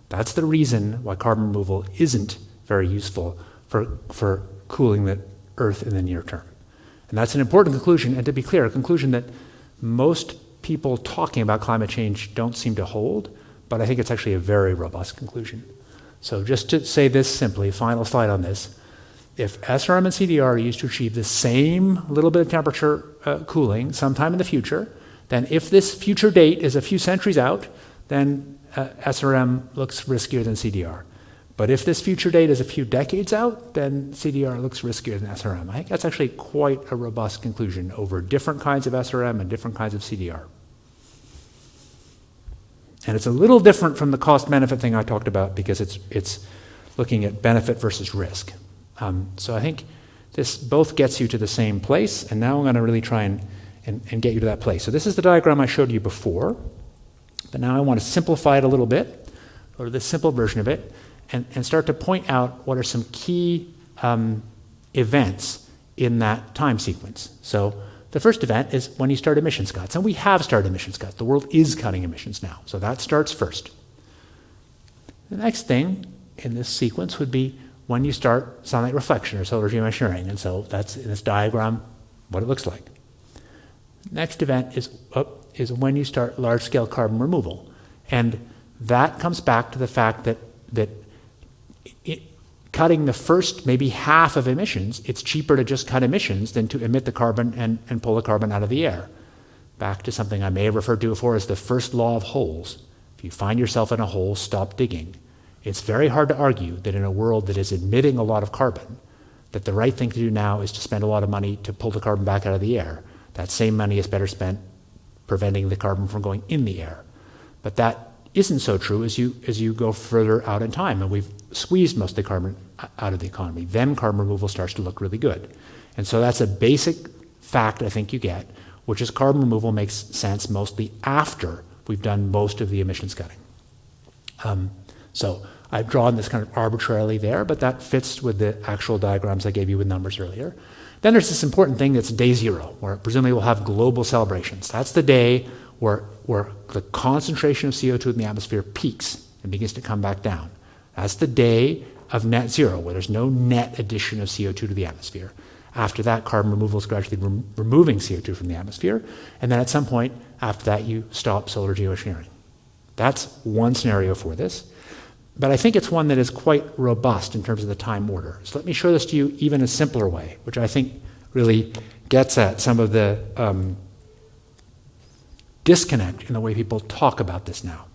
That's the reason why carbon removal isn't very useful for cooling the Earth in the near term. And that's an important conclusion, and to be clear, a conclusion that most people talking about climate change don't seem to hold, but I think it's actually a very robust conclusion. So just to say this simply, final slide on this, if SRM and CDR are used to achieve the same little bit of temperature cooling sometime in the future, then if this future date is a few centuries out, then SRM looks riskier than CDR. But if this future date is a few decades out, then CDR looks riskier than SRM. I think that's actually quite a robust conclusion over different kinds of SRM and different kinds of CDR. And it's a little different from the cost-benefit thing I talked about because it's looking at benefit versus risk. So I think this both gets you to the same place, and now I'm going to really try and get you to that place. So this is the diagram I showed you before, but now I want to simplify it a little bit, or the simple version of it, and start to point out what are some key events in that time sequence. So the first event is when you start emissions cuts, and we have started emissions cuts. The world is cutting emissions now, so that starts first. The next thing in this sequence would be when you start sunlight reflection or solar geoengineering, and so that's in this diagram what it looks like. Next event is when you start large-scale carbon removal, and that comes back to the fact that cutting the first maybe half of emissions, it's cheaper to just cut emissions than to emit the carbon and pull the carbon out of the air. Back to something I may have referred to before as the first law of holes. If you find yourself in a hole, stop digging. It's very hard to argue that in a world that is emitting a lot of carbon, that the right thing to do now is to spend a lot of money to pull the carbon back out of the air. That same money is better spent preventing the carbon from going in the air. But that isn't so true as you go further out in time, and we've squeezed most of the carbon out of the economy. Then carbon removal starts to look really good. And so that's a basic fact I think you get, which is carbon removal makes sense mostly after we've done most of the emissions cutting. So I've drawn this kind of arbitrarily there, but that fits with the actual diagrams I gave you with numbers earlier. Then there's this important thing that's day zero, where presumably we'll have global celebrations. That's the day where the concentration of CO2 in the atmosphere peaks and begins to come back down. That's the day of net zero, where there's no net addition of CO2 to the atmosphere. After that, carbon removal is gradually removing CO2 from the atmosphere, and then at some point after that, you stop solar geoengineering. That's one scenario for this, but I think it's one that is quite robust in terms of the time order. So let me show this to you even a simpler way, which I think really gets at some of the disconnect in the way people talk about this now.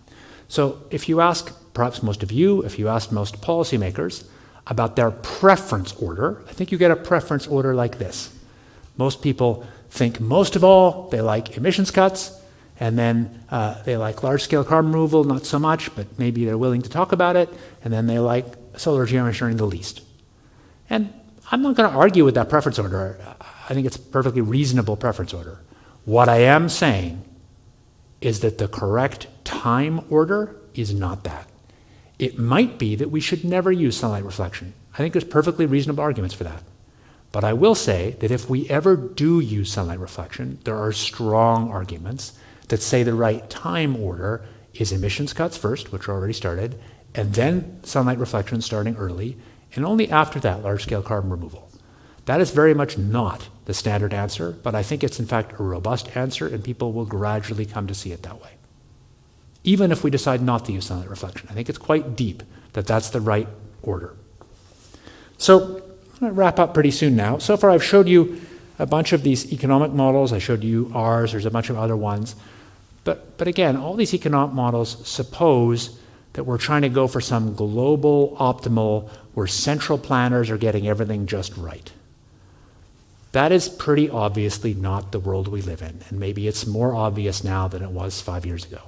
So if you ask, perhaps most of you, if you ask most policymakers about their preference order, I think you get a preference order like this. Most people think most of all they like emissions cuts, and then they like large-scale carbon removal, not so much, but maybe they're willing to talk about it, and then they like solar geoengineering the least. And I'm not going to argue with that preference order. I think it's a perfectly reasonable preference order. What I am saying is that the correct time order is not that. It might be that we should never use sunlight reflection. I think there's perfectly reasonable arguments for that. But I will say that if we ever do use sunlight reflection, there are strong arguments that say the right time order is emissions cuts first, which are already started, and then sunlight reflection starting early, and only after that large-scale carbon removal. That is very much not the standard answer, but I think it's in fact a robust answer, and people will gradually come to see it that way. Even if we decide not to use sunlight reflection, I think it's quite deep that that's the right order. So I'm going to wrap up pretty soon now. So far I've showed you a bunch of these economic models. I showed you ours. There's a bunch of other ones. But again, all these economic models suppose that we're trying to go for some global optimal where central planners are getting everything just right. That is pretty obviously not the world we live in, and maybe it's more obvious now than it was 5 years ago.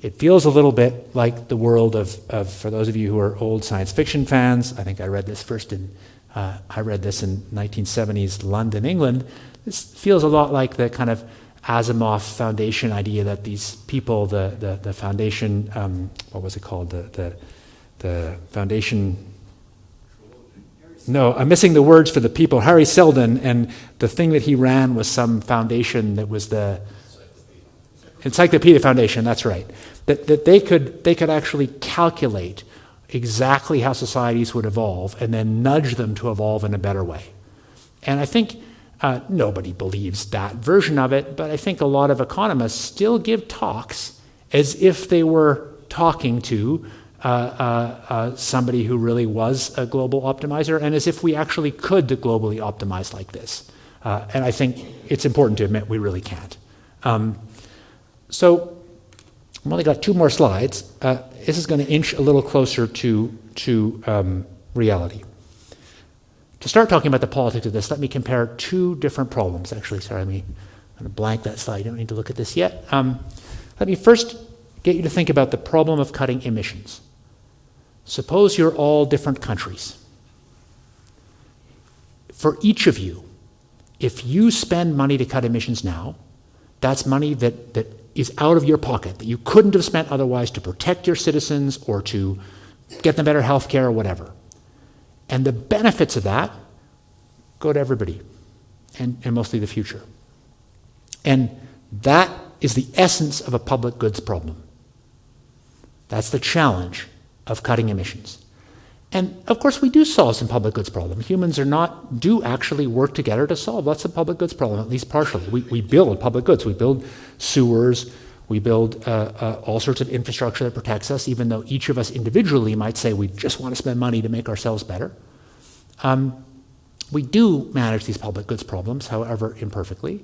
It feels a little bit like the world of for those of you who are old science fiction fans, I think I read this in 1970s London, England. This feels a lot like the kind of Asimov Foundation idea that these people, the foundation, what was it called? The foundation. No, I'm missing the words for the people. Harry Seldon, and the thing that he ran was some foundation that was the Encyclopedia Foundation. That's right. That they could actually calculate exactly how societies would evolve and then nudge them to evolve in a better way. And I think nobody believes that version of it, but I think a lot of economists still give talks as if they were talking to somebody who really was a global optimizer, and as if we actually could globally optimize like this. And I think it's important to admit we really can't. So I've only got 2 more slides. This is going to inch a little closer to reality. To start talking about the politics of this, let me compare 2 different problems. Actually, sorry, I'm going to blank that slide. You don't need to look at this yet. Let me first get you to think about the problem of cutting emissions. Suppose you're all different countries. For each of you, if you spend money to cut emissions now, that's money that is out of your pocket, that you couldn't have spent otherwise to protect your citizens or to get them better health care or whatever. And the benefits of that go to everybody, and mostly the future. And that is the essence of a public goods problem. That's the challenge of cutting emissions. And of course we do solve some public goods problems. Humans do actually work together to solve lots of public goods problems, at least partially. We build public goods. We build sewers. We build all sorts of infrastructure that protects us, even though each of us individually might say we just want to spend money to make ourselves better. We do manage these public goods problems, however imperfectly.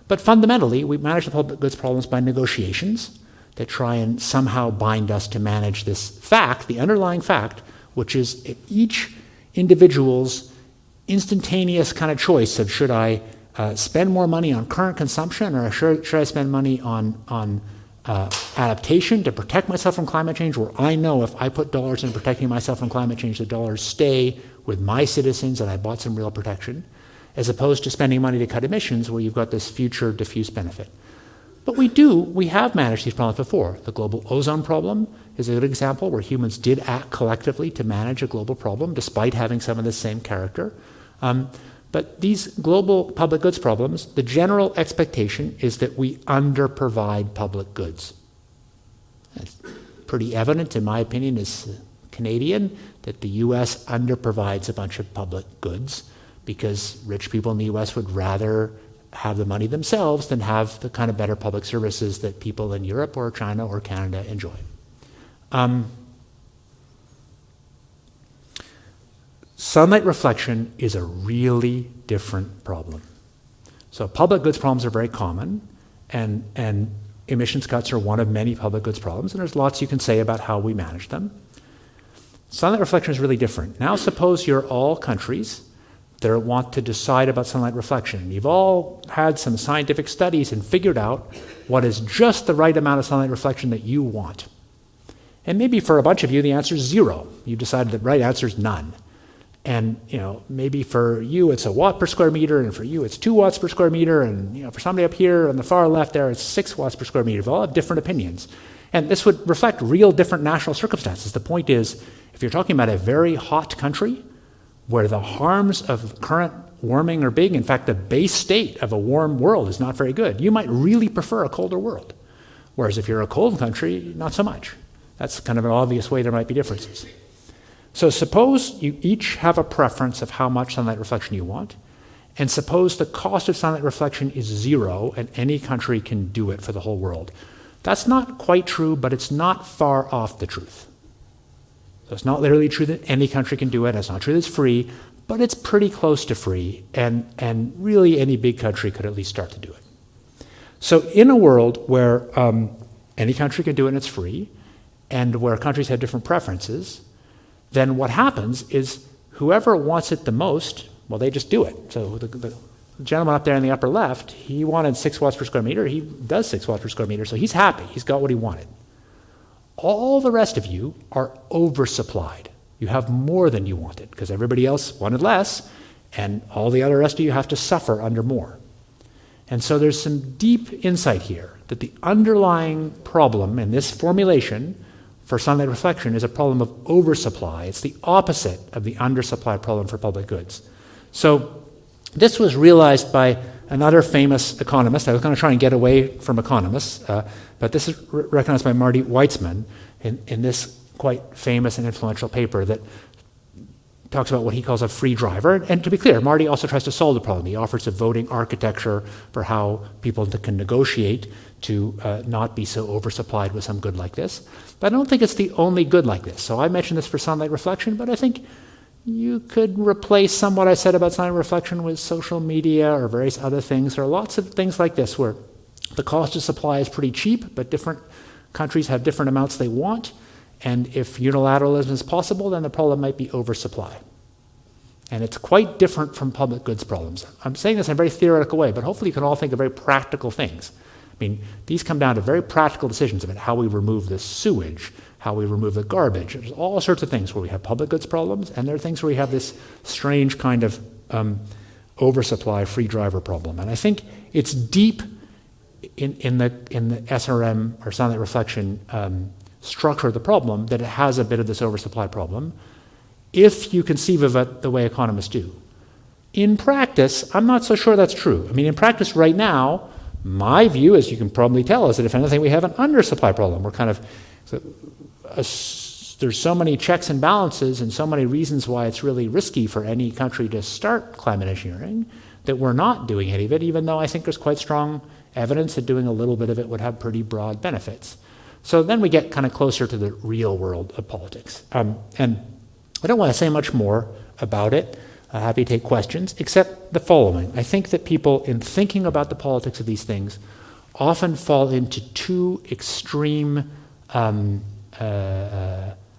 But fundamentally, we manage the public goods problems by negotiations that try and somehow bind us to manage this fact, the underlying fact, which is each individual's instantaneous kind of choice of should I spend more money on current consumption or should I spend money on adaptation to protect myself from climate change, where I know if I put dollars in protecting myself from climate change, the dollars stay with my citizens and I bought some real protection, as opposed to spending money to cut emissions where you've got this future diffuse benefit. But we have managed these problems before. The global ozone problem is a good example where humans did act collectively to manage a global problem despite having some of the same character. But these global public goods problems, the general expectation is that we underprovide public goods. It's pretty evident, in my opinion, as a Canadian, that the U.S. underprovides a bunch of public goods because rich people in the U.S. would rather have the money themselves than have the kind of better public services that people in Europe or China or Canada enjoy. Sunlight reflection is a really different problem. So public goods problems are very common, and emissions cuts are one of many public goods problems, and there's lots you can say about how we manage them. Sunlight reflection is really different. Now suppose you're all countries that want to decide about sunlight reflection. You've all had some scientific studies and figured out what is just the right amount of sunlight reflection that you want. And maybe for a bunch of you, the answer is 0. You've decided the right answer is none. And maybe for you it's a watt per square meter, and for you it's 2 watts per square meter, and for somebody up here on the far left there it's 6 watts per square meter. We all have different opinions. And this would reflect real different national circumstances. The point is, if you're talking about a very hot country where the harms of current warming are big, in fact the base state of a warm world is not very good, you might really prefer a colder world. Whereas if you're a cold country, not so much. That's kind of an obvious way there might be differences. So suppose you each have a preference of how much sunlight reflection you want, and suppose the cost of sunlight reflection is 0 and any country can do it for the whole world. That's not quite true, but it's not far off the truth. So it's not literally true that any country can do it, it's not true that it's free, but it's pretty close to free, and really any big country could at least start to do it. So in a world where any country can do it and it's free, and where countries have different preferences, then what happens is whoever wants it the most, well, they just do it. So the gentleman up there in the upper left, he wanted 6 watts per square meter. He does 6 watts per square meter, so he's happy. He's got what he wanted. All the rest of you are oversupplied. You have more than you wanted because everybody else wanted less, and all the other rest of you have to suffer under more. And so there's some deep insight here that the underlying problem in this formulation for sunlight reflection is a problem of oversupply. It's the opposite of the undersupply problem for public goods. So this was realized by another famous economist. I was going to try and get away from economists, but this is recognized by Marty Weitzman in this quite famous and influential paper that talks about what he calls a free driver. And to be clear, Marty also tries to solve the problem. He offers a voting architecture for how people can negotiate to not be so oversupplied with some good like this. But I don't think it's the only good like this. So I mentioned this for sunlight reflection, but I think you could replace some what I said about sunlight reflection with social media or various other things. There are lots of things like this where the cost of supply is pretty cheap, but different countries have different amounts they want. And if unilateralism is possible, then the problem might be oversupply. And it's quite different from public goods problems. I'm saying this in a very theoretical way, but hopefully you can all think of very practical things. I mean, these come down to very practical decisions about how we remove the sewage, how we remove the garbage. There's all sorts of things where we have public goods problems, and there are things where we have this strange kind of oversupply free driver problem. And I think it's deep in the SRM or sunlight reflection structure of the problem that it has a bit of this oversupply problem, if you conceive of it the way economists do. In practice, I'm not so sure that's true. I mean, in practice right now, my view, as you can probably tell, is that if anything, we have an undersupply problem. We're kind of, there's so many checks and balances and so many reasons why it's really risky for any country to start climate engineering that we're not doing any of it, even though I think there's quite strong evidence that doing a little bit of it would have pretty broad benefits. So then we get kind of closer to the real world of politics. And I don't want to say much more about it. I'm happy to take questions, except the following. I think that people, in thinking about the politics of these things, often fall into two extreme,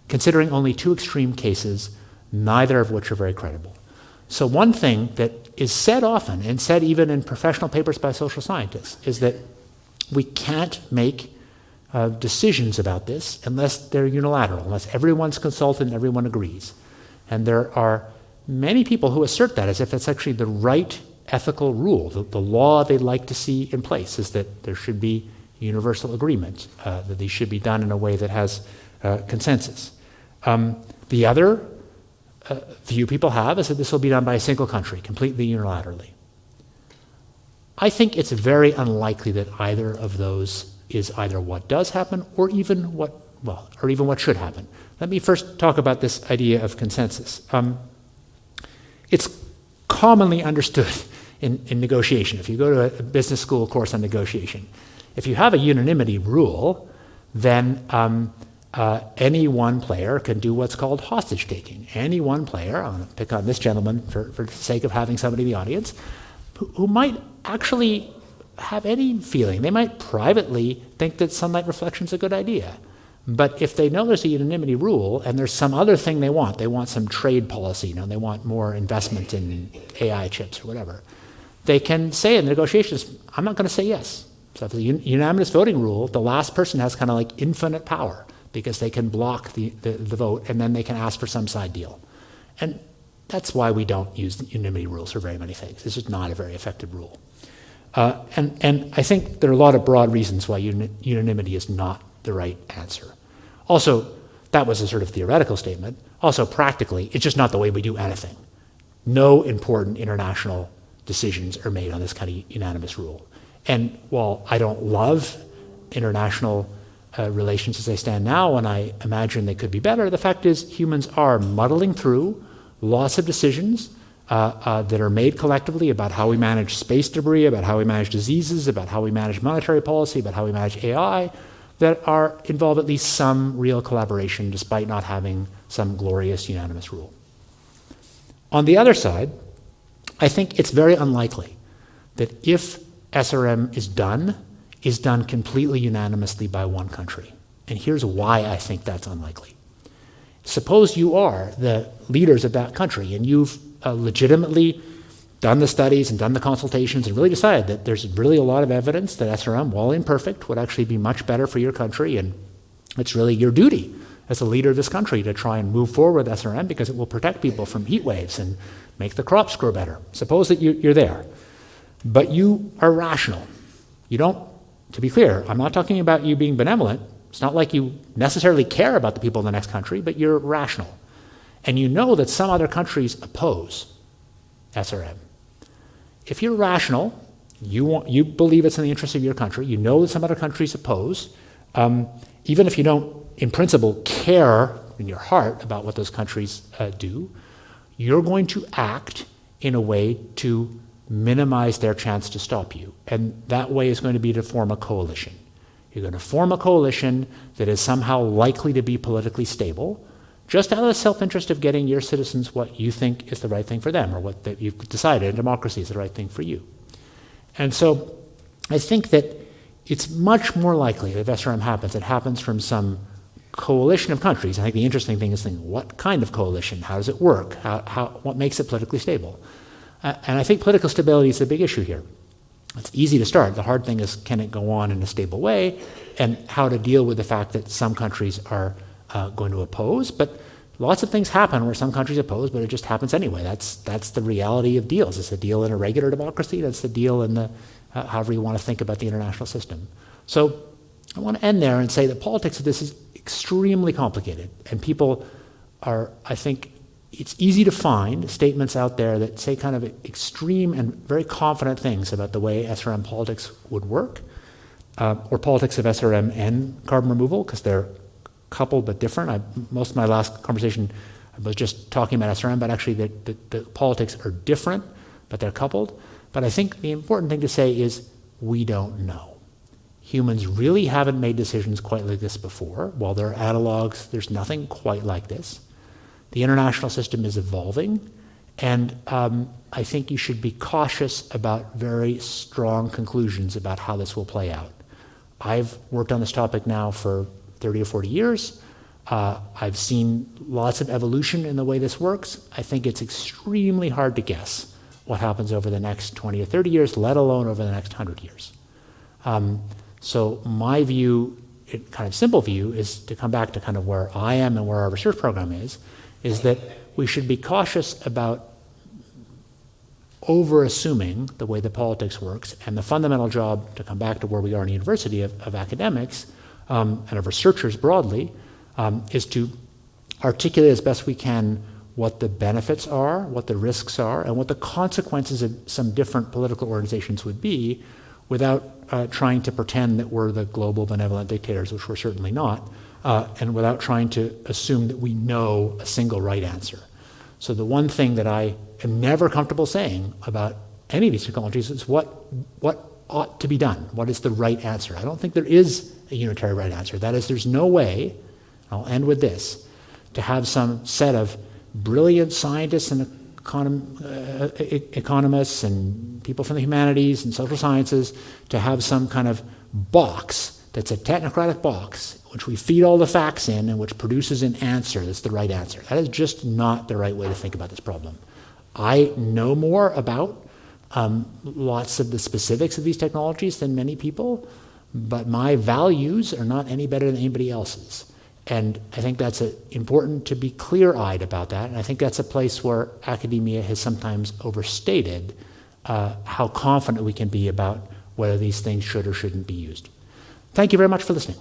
considering only two extreme cases, neither of which are very credible. So one thing that is said often, and said even in professional papers by social scientists, is that we can't make decisions about this unless they're unilateral, unless everyone's consulted and everyone agrees. And there are many people who assert that as if that's actually the right ethical rule. The law they'd like to see in place is that there should be universal agreement, that these should be done in a way that has consensus. The other view people have is that this will be done by a single country, completely unilaterally. I think it's very unlikely that either of those is either what does happen or even what should happen. Let me first talk about this idea of consensus. It's commonly understood in negotiation. If you go to a business school course on negotiation, if you have a unanimity rule, then any one player can do what's called hostage taking. Any one player, I'm going to pick on this gentleman for the sake of having somebody in the audience, who might actually have any feeling. They might privately think that sunlight reflection is a good idea. But if they know there's a unanimity rule and there's some other thing they want some trade policy, they want more investment in AI chips or whatever, they can say in the negotiations, I'm not going to say yes. So if the unanimous voting rule, the last person has kind of like infinite power because they can block the vote and then they can ask for some side deal. And That's why we don't use unanimity rules for very many things. This is not a very effective rule. And I think there are a lot of broad reasons why unanimity is not the right answer. Also, that was a sort of theoretical statement. Also, practically, it's just not the way we do anything. No important international decisions are made on this kind of unanimous rule. And while I don't love international relations as they stand now, and I imagine they could be better, the fact is humans are muddling through lots of decisions that are made collectively about how we manage space debris, about how we manage diseases, about how we manage monetary policy, about how we manage AI, that involve at least some real collaboration despite not having some glorious unanimous rule. On the other side, I think it's very unlikely that if SRM is done completely unanimously by one country. And here's why I think that's unlikely. Suppose you are the leaders of that country and you've legitimately done the studies and done the consultations and really decided that there's really a lot of evidence that SRM, while imperfect, would actually be much better for your country, and it's really your duty as a leader of this country to try and move forward with SRM because it will protect people from heat waves and make the crops grow better. Suppose that you're there, but you are rational. You don't, to be clear, I'm not talking about you being benevolent. It's not like you necessarily care about the people in the next country, but you're rational. And you know that some other countries oppose SRM. If you're rational, you believe it's in the interest of your country, you know that some other countries oppose, even if you don't, in principle, care in your heart about what those countries do, you're going to act in a way to minimize their chance to stop you. And that way is going to be to form a coalition. You're going to form a coalition that is somehow likely to be politically stable, just out of the self-interest of getting your citizens what you think is the right thing for them, or what you've decided in democracy is the right thing for you. And so I think that it's much more likely that if SRM happens, it happens from some coalition of countries. I think the interesting thing is thinking, what kind of coalition? How does it work? What makes it politically stable? And I think political stability is a big issue here. It's easy to start. The hard thing is, can it go on in a stable way, and how to deal with the fact that some countries are going to oppose. But lots of things happen where some countries oppose, but it just happens anyway. That's the reality of deals. It's a deal in a regular democracy. That's the deal in the however you want to think about the international system. So I want to end there and say that politics of this is extremely complicated, and people are, I think, it's easy to find statements out there that say kind of extreme and very confident things about the way SRM politics would work, or politics of SRM and carbon removal, because they're coupled but different. Most of my last conversation was just talking about SRM, but actually the politics are different, but they're coupled. But I think the important thing to say is we don't know. Humans really haven't made decisions quite like this before. While there are analogs, there's nothing quite like this. The international system is evolving, and I think you should be cautious about very strong conclusions about how this will play out. I've worked on this topic now for 30 or 40 years. I've seen lots of evolution in the way this works. I think it's extremely hard to guess what happens over the next 20 or 30 years, let alone over the next 100 years. So my view, kind of simple view, is to come back to kind of where I am and where our research program is that we should be cautious about over-assuming the way the politics works, and the fundamental job, to come back to where we are in a university, of academics and of researchers broadly, is to articulate as best we can what the benefits are, what the risks are, and what the consequences of some different political organizations would be, without trying to pretend that we're the global benevolent dictators, which we're certainly not, and without trying to assume that we know a single right answer. So the one thing that I am never comfortable saying about any of these technologies is what ought to be done. What is the right answer? I don't think there is a unitary right answer. That is, there's no way, I'll end with this, to have some set of brilliant scientists and economists and people from the humanities and social sciences to have some kind of box that's a technocratic box which we feed all the facts in and which produces an answer that's the right answer. That is just not the right way to think about this problem. I know more about lots of the specifics of these technologies than many people, but my values are not any better than anybody else's. And I think that's important to be clear-eyed about that. And I think that's a place where academia has sometimes overstated how confident we can be about whether these things should or shouldn't be used. Thank you very much for listening.